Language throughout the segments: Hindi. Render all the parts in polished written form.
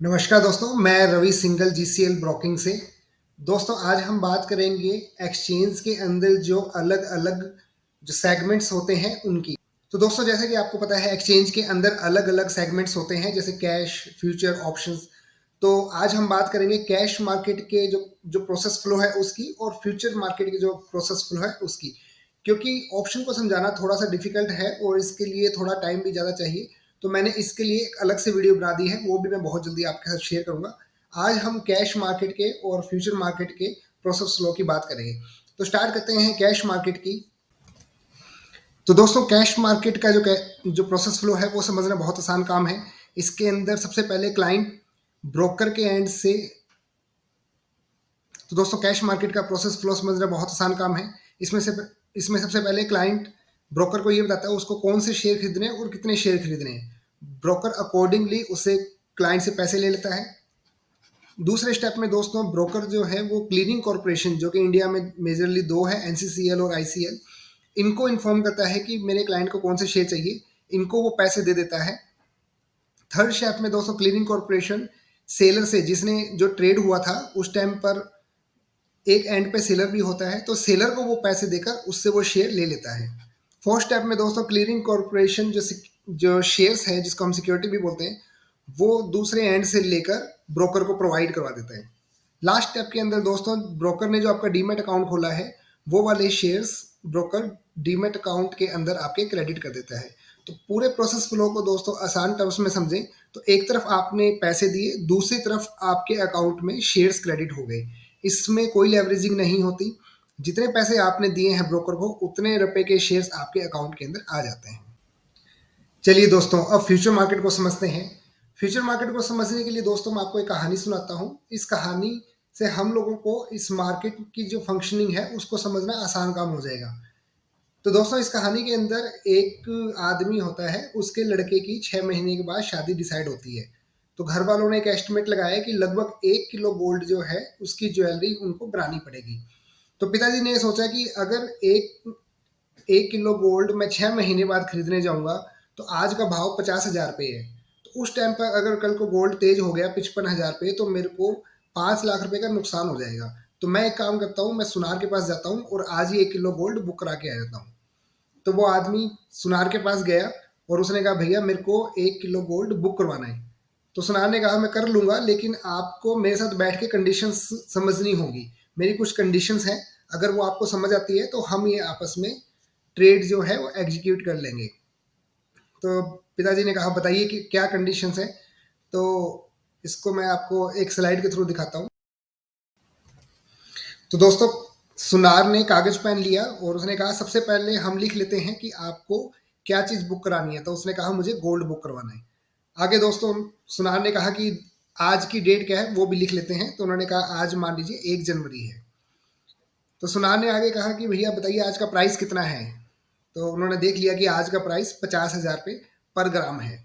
नमस्कार दोस्तों, मैं रवि सिंघल जीसीएल ब्रोकिंग से। दोस्तों, आज हम बात करेंगे एक्सचेंज के अंदर जो अलग-अलग जो सेगमेंट्स होते हैं उनकी। तो दोस्तों, जैसे कि आपको पता है एक्सचेंज के अंदर अलग-अलग सेगमेंट्स होते हैं जैसे कैश, फ्यूचर, ऑप्शंस। तो आज हम बात करेंगे कैश मार्केट के जो जो प्रोसेस फ्लो है उसकी और फ्यूचर मार्केट की जो प्रोसेस फ्लो है उसकी। क्योंकि ऑप्शन को समझाना थोड़ा-सा डिफिकल्ट है और इसके लिए थोड़ा टाइम भी ज़्यादा चाहिए। तो मैंने इसके लिए एक अलग से वीडियो बना दी है, वो भी मैं बहुत जल्दी आपके साथ शेयर करूँगा। आज हम कैश मार्केट के और फ्यूचर मार्केट के प्रोसेस फ्लो की बात करेंगे। तो स्टार्ट करते हैं कैश मार्केट की। तो दोस्तों, कैश मार्केट का जो प्रोसेस फ्लो है वो समझना बहुत आसान काम है। इसके अंदर सबसे पहले क्लाइंट ब्रोकर के एंड से। तो दोस्तों, कैश मार्केट का प्रोसेस फ्लो समझना बहुत आसान काम है। इसमें से इसमें सबसे पहले क्लाइंट ब्रोकर को ये बताता है उसको कौन से शेयर खरीदने हैं और कितने शेयर खरीदने हैं। ब्रोकर अकॉर्डिंगली उससे क्लाइंट से पैसे ले लेता है। दूसरे स्टेप में दोस्तों, ब्रोकर जो है वो क्लीयरिंग कॉर्पोरेशन, जो कि इंडिया में मेजरली दो है, एनसीसीएल और आईसीएल, इनको इन्फॉर्म करता है कि मेरे क्लाइंट को कौन से शेयर चाहिए। इनको वो पैसे दे देता है। थर्ड स्टेप में दोस्तों, क्लीयरिंग कॉर्पोरेशन सेलर से, जिसने जो ट्रेड हुआ था उस टाइम पर एक एंड पे सेलर भी होता है, तो सेलर को वो पैसे देकर उससे वो शेयर ले लेता है। फोर्थ स्टेप में दोस्तों, क्लीयरिंग कॉर्पोरेशन जो शेयर्स है जिसको हम सिक्योरिटी भी बोलते हैं, वो दूसरे एंड से लेकर ब्रोकर को प्रोवाइड करवा देता है। लास्ट स्टेप के अंदर दोस्तों, ब्रोकर ने जो आपका डीमेट अकाउंट खोला है वो वाले शेयर्स ब्रोकर डीमेट अकाउंट के अंदर आपके क्रेडिट कर देता है। तो पूरे प्रोसेस फ्लो को दोस्तों आसान टर्म्स में समझें तो एक तरफ आपने पैसे दिए, दूसरी तरफ आपके अकाउंट में शेयर्स क्रेडिट हो गए। इसमें कोई लेवरेजिंग नहीं होती। जितने पैसे आपने दिए हैं ब्रोकर को, उतने रुपए के शेयर्स आपके अकाउंट के अंदर आ जाते हैं। चलिए दोस्तों, अब फ्यूचर मार्केट को समझते हैं। फ्यूचर मार्केट को समझने के लिए दोस्तों मैं आपको एक कहानी सुनाता हूँ। इस कहानी से हम लोगों को इस मार्केट की जो फंक्शनिंग है उसको समझना आसान काम हो जाएगा। तो दोस्तों, इस कहानी के अंदर एक आदमी होता है, उसके लड़के की 6 महीने के बाद शादी डिसाइड होती है। तो घर वालों ने एक एस्टिमेट लगाया कि लगभग 1 किलो गोल्ड जो है उसकी ज्वेलरी उनको बनानी पड़ेगी। तो पिताजी ने सोचा कि अगर एक 1 किलो गोल्ड मैं 6 महीने बाद खरीदने जाऊंगा तो आज का भाव 50,000 रुपये है। तो उस टाइम पर अगर कल को गोल्ड तेज हो गया 55,000 रुपये, तो मेरे को 5 लाख रुपए का नुकसान हो जाएगा। तो मैं एक काम करता हूँ, मैं सुनार के पास जाता हूँ और आज ही 1 किलो गोल्ड बुक करा के आ जाता हूँ। तो वो आदमी सुनार के पास गया और उसने कहा भैया मेरे को 1 किलो गोल्ड बुक करवाना है। तो सुनार ने कहा मैं कर लूंगा, लेकिन आपको मेरे साथ बैठ के कंडीशंस समझनी होगी। मेरी कुछ कंडीशंस हैं, अगर वो आपको समझ आती है तो हम ये आपस में ट्रेड जो है वो एग्जीक्यूट कर लेंगे। तो पिताजी ने कहा बताइए कि क्या कंडीशंस है। तो इसको मैं आपको एक स्लाइड के थ्रू दिखाता हूँ। तो दोस्तों, सुनार ने कागज पेन लिया और उसने कहा सबसे पहले हम लिख लेते हैं कि आपको क्या चीज़ बुक करानी है। तो उसने कहा मुझे गोल्ड बुक करवाना है। आगे दोस्तों, सुनार ने कहा कि आज की डेट क्या है वो भी लिख लेते हैं। तो उन्होंने कहा आज मान लीजिए 1 जनवरी है। तो सुनार ने आगे कहा कि भैया बताइए आज का प्राइस कितना है। तो उन्होंने देख लिया कि आज का प्राइस 50,000 रुपये पर ग्राम है।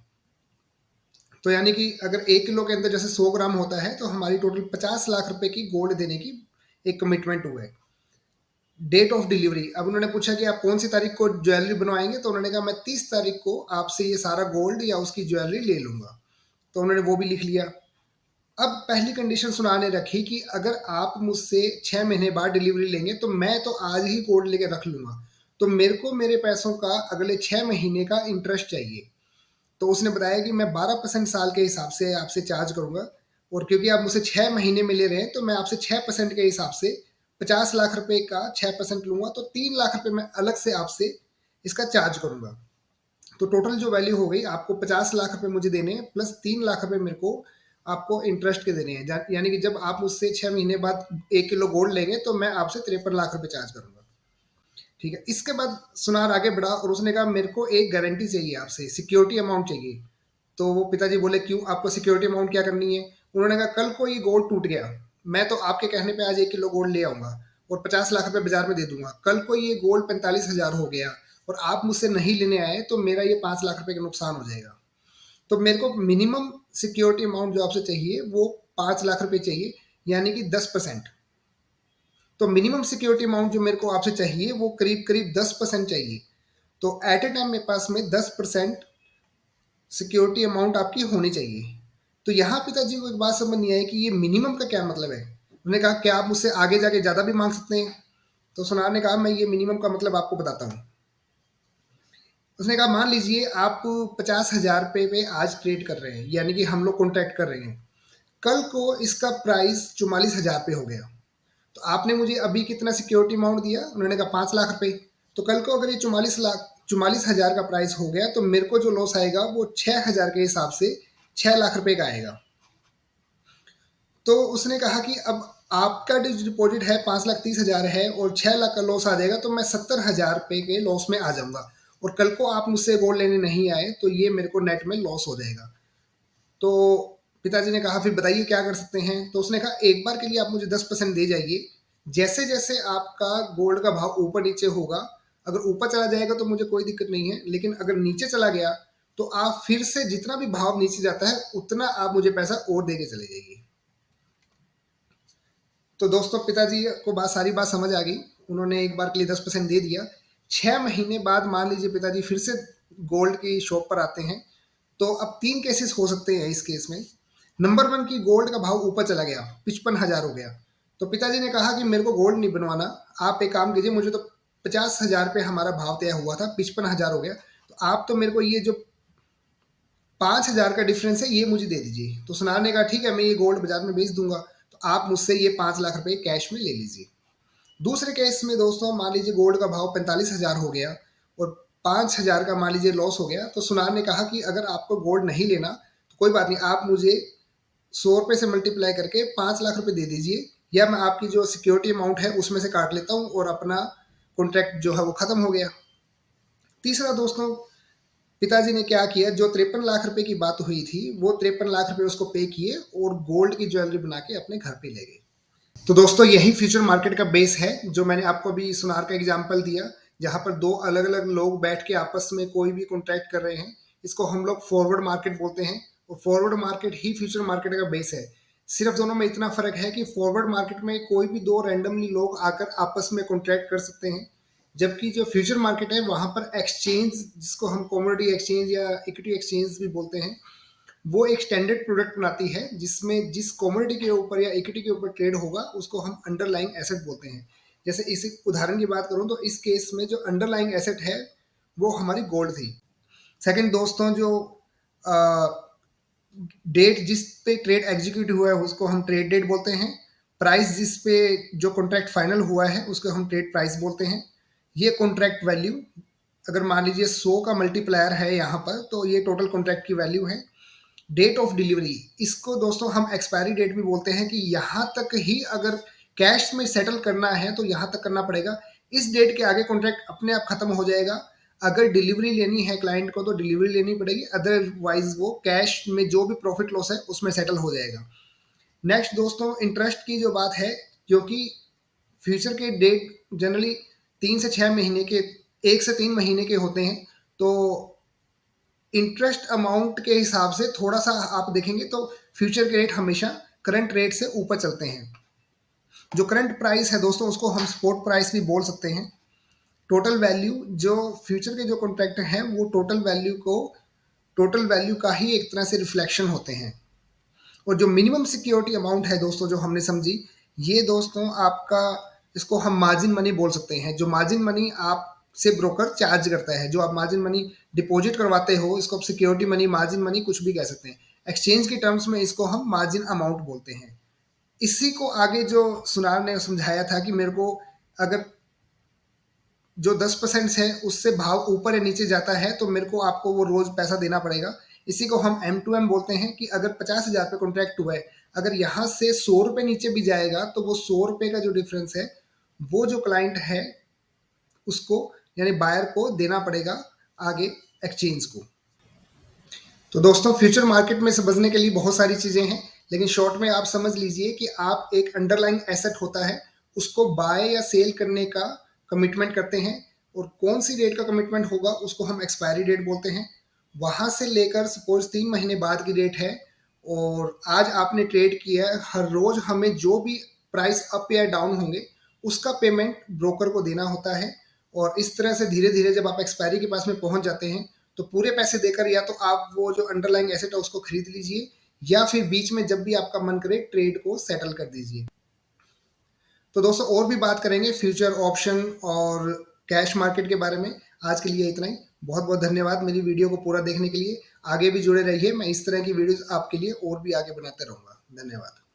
तो यानी कि अगर 1 किलो के अंदर जैसे 100 ग्राम होता है तो हमारी टोटल 50 लाख रुपए की गोल्ड देने की एक कमिटमेंट हुआ है। डेट ऑफ डिलीवरी, अब उन्होंने पूछा कि आप कौन सी तारीख को ज्वेलरी बनवाएंगे। तो उन्होंने कहा मैं 30 तारीख को आपसे ये सारा गोल्ड या उसकी ज्वेलरी ले लूंगा। तो उन्होंने वो भी लिख लिया। अब पहली कंडीशन सुनाने रखी कि अगर आप मुझसे 6 महीने बाद डिलीवरी लेंगे तो मैं तो आज ही गोल्ड लेके रख लूंगा। तो मेरे को मेरे पैसों का अगले 6 महीने का इंटरेस्ट चाहिए। तो उसने बताया कि मैं 12% साल के हिसाब से आपसे चार्ज करूंगा, और क्योंकि आप मुझसे 6 महीने में ले रहे हैं तो मैं आपसे 6% के हिसाब से 50 लाख रुपए का 6% लूंगा। तो 3 लाख रुपए मैं अलग से आपसे इसका चार्ज करूंगा। तो टोटल जो वैल्यू हो गई, आपको 50 लाख रुपए मुझे देने हैं प्लस 3 लाख रुपए मेरे को आपको इंटरेस्ट के देने हैं। यानी कि जब आप मुझसे 6 महीने बाद 1 किलो गोल्ड लेंगे तो मैं आपसे 53 लाख रुपए चार्ज करूंगा। ठीक है। इसके बाद सुनार आगे बढ़ा और उसने कहा मेरे को एक गारंटी चाहिए, आपसे सिक्योरिटी अमाउंट चाहिए। तो वो पिताजी बोले क्यों, आपको सिक्योरिटी अमाउंट क्या करनी है। उन्होंने कहा कल को ये गोल्ड टूट गया, मैं तो आपके कहने पे आज 1 किलो गोल्ड ले आऊंगा और 50 लाख रुपए बाजार में दे दूंगा। कल को ये गोल्ड 45,000 हो गया और आप मुझसे नहीं लेने आए तो मेरा ये 5 लाख रुपए का नुकसान हो जाएगा। तो मेरे को मिनिमम सिक्योरिटी अमाउंट जो आपसे चाहिए वो 5 लाख रुपए चाहिए, यानी कि 10%। तो मिनिमम सिक्योरिटी अमाउंट जो मेरे को आपसे चाहिए वो करीब करीब 10% चाहिए। तो एट ए टाइम मेरे पास में 10% सिक्योरिटी अमाउंट आपकी होनी चाहिए। तो यहाँ पिताजी को एक बात समझ नहीं आई कि ये मिनिमम का क्या मतलब है। उन्होंने कहा क्या आप मुझसे आगे जाके ज़्यादा भी मांग सकते हैं? तो सुनार ने कहा मैं ये मिनिमम का मतलब आपको बताता हूँ। उसने कहा मान लीजिए आप 50,000 रुपये पे आज ट्रेड कर रहे हैं, यानी कि हम लोग कॉन्ट्रैक्ट कर रहे हैं। कल को इसका प्राइस 44,000 पे हो गया, तो आपने मुझे अभी कितना सिक्योरिटी अमाउंट दिया? उन्होंने कहा 5 लाख रुपए। तो कल को अगर ये 44,000 का प्राइस हो गया तो मेरे को जो लॉस आएगा वो 6,000 के हिसाब से 6 लाख रुपए का आएगा। तो उसने कहा कि अब आपका जो डिपॉजिट है 5,30,000 है और 6 लाख का लॉस आ जाएगा, तो मैं 70,000 रुपये के लॉस में आ जाऊंगा, और कल को आप मुझसे गोल्ड लेने नहीं आए तो ये मेरे को नेट में लॉस हो जाएगा। तो पिताजी ने कहा फिर बताइए क्या कर सकते हैं? तो उसने कहा एक बार के लिए आप मुझे 10% दे जाइए, जैसे जैसे आपका गोल्ड का भाव ऊपर नीचे होगा, अगर ऊपर चला जाएगा तो मुझे कोई दिक्कत नहीं है, लेकिन अगर नीचे चला गया तो आप फिर से जितना भी भाव नीचे जाता है उतना आप मुझे पैसा और दे के चले जाइए। तो दोस्तों पिताजी को सारी बात समझ आ गई। उन्होंने एक बार के लिए 10% दे दिया। 6 महीने बाद मान लीजिए पिताजी फिर से गोल्ड की शॉप पर आते हैं। तो अब 3 केसेस हो सकते हैं इस केस में। नंबर 1 की गोल्ड का भाव ऊपर चला गया, 55,000 हो गया। तो पिताजी ने कहा कि मेरे को गोल्ड नहीं बनवाना, आप एक काम कीजिए, मुझे तो 50,000 पे हमारा भाव तय हुआ था, 55,000 हो गया, तो आप तो मेरे को ये जो 5,000 का डिफरेंस है ये मुझे दे दीजिए। तो सुनार ने कहा ठीक है, मैं ये गोल्ड बाजार में बेच दूंगा, तो आप मुझसे ये 5 लाख रुपए कैश में ले लीजिए। दूसरे केस में दोस्तों मान लीजिए गोल्ड का भाव 45,000 हो गया और 5,000 का मान लीजिए लॉस हो गया। तो सुनार ने कहा कि अगर आपको गोल्ड नहीं लेना तो कोई बात नहीं, आप मुझे 100 रुपये से मल्टीप्लाई करके 5 लाख रुपए दे दीजिए, या मैं आपकी जो सिक्योरिटी अमाउंट है उसमें से काट लेता हूँ और अपना कॉन्ट्रैक्ट जो है वो खत्म हो गया। तीसरा दोस्तों, पिताजी ने क्या किया, जो 53 लाख रुपए की बात हुई थी वो 53 लाख रुपए उसको पे किए और गोल्ड की ज्वेलरी बना के अपने घर पे ले गए। तो दोस्तों यही फ्यूचर मार्केट का बेस है, जो मैंने आपको अभी सुनार का एग्जांपल दिया, जहां पर दो अलग अलग लोग बैठ के आपस में कोई भी कॉन्ट्रैक्ट कर रहे हैं। इसको हम लोग फॉरवर्ड मार्केट बोलते हैं, और फॉरवर्ड मार्केट ही फ्यूचर मार्केट का बेस है। सिर्फ दोनों में इतना फर्क है कि फॉरवर्ड मार्केट में कोई भी दो रैंडमली लोग आकर आपस में कॉन्ट्रैक्ट कर सकते हैं, जबकि जो फ्यूचर मार्केट है वहां पर एक्सचेंज, जिसको हम कमोडिटी एक्सचेंज या इक्विटी एक्सचेंज भी बोलते हैं, वो एक स्टैंडर्ड प्रोडक्ट बनाती है जिसमें जिस कमोडिटी के ऊपर या इक्विटी के ऊपर ट्रेड होगा उसको हम अंडरलाइंग एसेट बोलते हैं। जैसे इस उदाहरण की बात करूं तो इस केस में जो अंडरलाइंग एसेट है वो हमारी गोल्ड थी। सेकंड दोस्तों, जो डेट जिस पे ट्रेड एग्जीक्यूट हुआ है उसको हम ट्रेड डेट बोलते हैं। प्राइस जिस पे जो कॉन्ट्रैक्ट फाइनल हुआ है उसको हम ट्रेड प्राइस बोलते हैं। ये कॉन्ट्रैक्ट वैल्यू, अगर मान लीजिए 100 का मल्टीप्लायर है यहाँ पर, तो ये टोटल कॉन्ट्रैक्ट की वैल्यू है। डेट ऑफ डिलीवरी, इसको दोस्तों हम एक्सपायरी डेट भी बोलते हैं कि यहाँ तक ही अगर कैश में सेटल करना है तो यहाँ तक करना पड़ेगा, इस डेट के आगे कॉन्ट्रैक्ट अपने आप खत्म हो जाएगा। अगर डिलीवरी लेनी है क्लाइंट को तो डिलीवरी लेनी पड़ेगी, अदरवाइज वो कैश में जो भी प्रॉफिट लॉस है उसमें सेटल हो जाएगा। नेक्स्ट दोस्तों, इंटरेस्ट की जो बात है, क्योंकि फ्यूचर के डेट जनरली 3 से 6 महीने के, 1 से 3 महीने के होते हैं, तो इंटरेस्ट अमाउंट के हिसाब से थोड़ा सा आप देखेंगे तो फ्यूचर के रेट हमेशा करंट रेट से ऊपर चलते हैं। जो करंट प्राइस है दोस्तों उसको हम स्पॉट प्राइस भी बोल सकते हैं। टोटल वैल्यू, जो फ्यूचर के जो कॉन्ट्रैक्ट हैं वो टोटल वैल्यू का ही एक तरह से रिफ्लेक्शन होते हैं। और जो मिनिमम सिक्योरिटी अमाउंट है दोस्तों जो हमने समझी, ये दोस्तों आपका, इसको हम मार्जिन मनी बोल सकते हैं। जो मार्जिन मनी आप से ब्रोकर चार्ज करता है, जो आप मार्जिन मनी डिपॉजिट करवाते हो, इसको आप सिक्योरिटी मनी, मार्जिन मनी कुछ भी कह सकते हैं। एक्सचेंज की टर्म्स में इसको हम मार्जिन अमाउंट बोलते हैं। इसी को आगे जो सुनार ने समझाया था कि मेरे को अगर जो 10% है उससे भाव ऊपर या नीचे जाता है तो मेरे को आपको वो रोज पैसा देना पड़ेगा। इसी को हम M2M बोलते हैं कि अगर 50,000 पे कॉन्ट्रैक्ट हुआ है, अगर यहाँ से 100 रुपये नीचे भी जाएगा तो वो 100 रुपये का जो डिफरेंस है वो जो क्लाइंट है उसको, यानी बायर को देना पड़ेगा आगे एक्सचेंज को। तो दोस्तों फ्यूचर मार्केट में समझने के लिए बहुत सारी चीजें हैं, लेकिन शॉर्ट में आप समझ लीजिए कि आप एक अंडरलाइंग एसेट होता है उसको बाय या सेल करने का कमिटमेंट करते हैं, और कौन सी डेट का कमिटमेंट होगा उसको हम एक्सपायरी डेट बोलते हैं। वहां से लेकर सपोज 3 महीने बाद की डेट है और आज आपने ट्रेड किया है, हर रोज हमें जो भी प्राइस अप या डाउन होंगे उसका पेमेंट ब्रोकर को देना होता है। और इस तरह से धीरे धीरे जब आप एक्सपायरी के पास में पहुंच जाते हैं तो पूरे पैसे देकर या तो आप वो जो अंडरलाइंग एसेट है उसको खरीद लीजिए, या फिर बीच में जब भी आपका मन करे ट्रेड को सेटल कर दीजिए। तो दोस्तों और भी बात करेंगे फ्यूचर ऑप्शन और कैश मार्केट के बारे में। आज के लिए इतना ही। बहुत बहुत धन्यवाद मेरी वीडियो को पूरा देखने के लिए। आगे भी जुड़े रहिए, मैं इस तरह की वीडियोस आपके लिए और भी आगे बनाता रहूँगा। धन्यवाद।